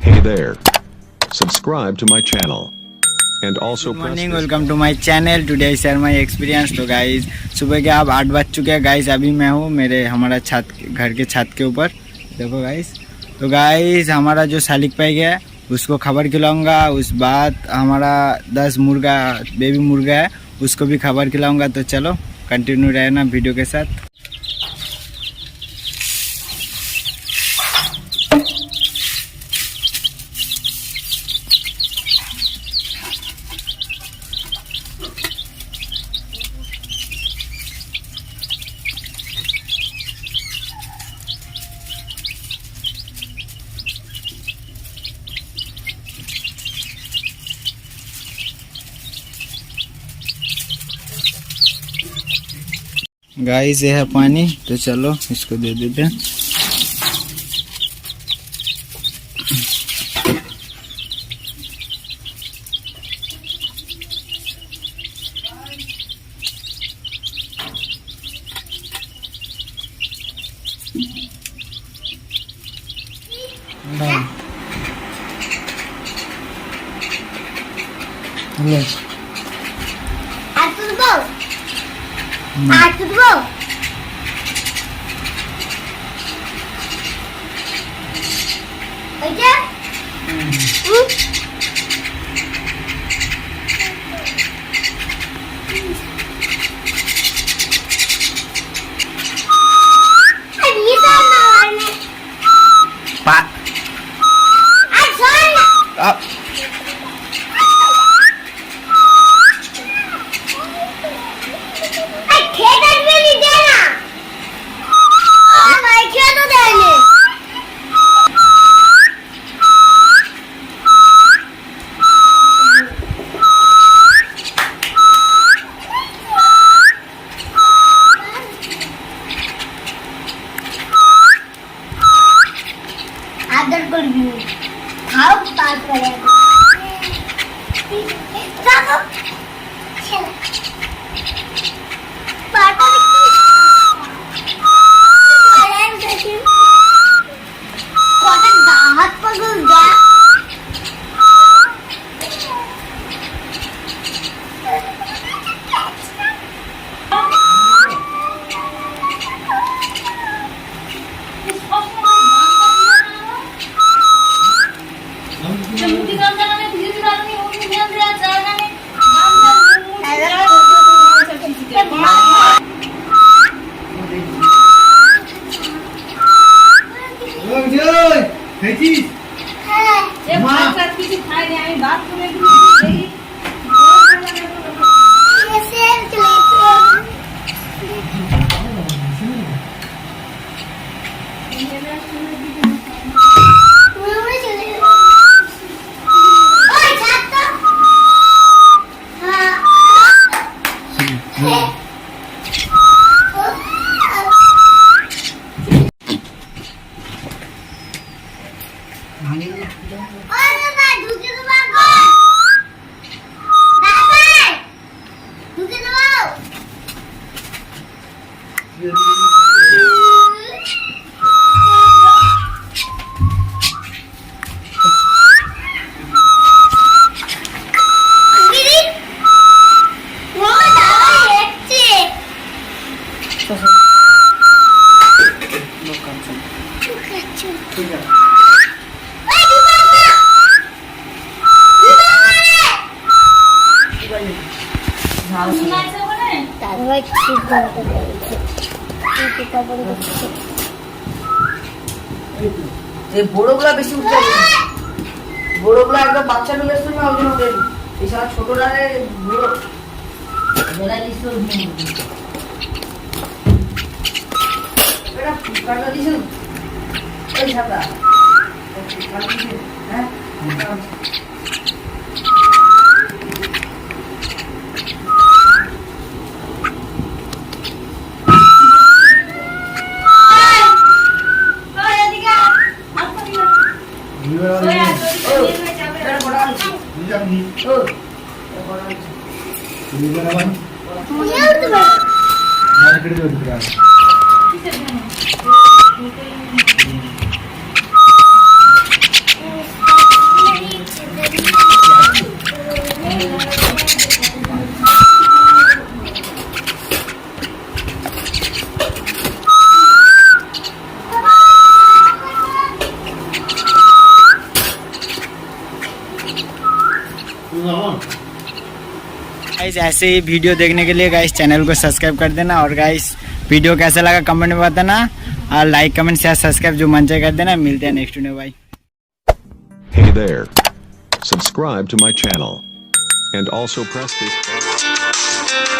Hey there. Subscribe to my channel. And also good morning, welcome to my channel. Today I share my experience. तो guys सुबह के अब 8 बज चुके हैं गाइज। अभी मैं हूँ हमारा घर के छत के ऊपर। देखो गाइज, तो गाइज हमारा जो सालिक पाई गया उसको खबर खिलाऊंगा। उस बाद हमारा 10 मुर्गा बेबी मुर्गा है, उसको भी खबर खिलाऊंगा। तो चलो कंटिन्यू रहना वीडियो के साथ। गाइस ये है पानी, तो चलो इसको दे देते हैं। বড়গুলা বেশি উঠে বড়গুলা একদম বাচ্চা গুলো এসে না ওজন ওঠে এই সব ছোটরা বড় বেলা দিছো এটা কাটা দিছো এই ছাতা गाइस ऐसे ही वीडियो देखने के लिए गाइस चैनल को सब्सक्राइब कर देना, और गाइस वीडियो कैसा लगा कमेंट में बताना, और लाइक कमेंट शेयर सब्सक्राइब जो मन चाहे कर देना। मिलते हैं next video, bye. Hey there. Subscribe to my channel. And also press this bell.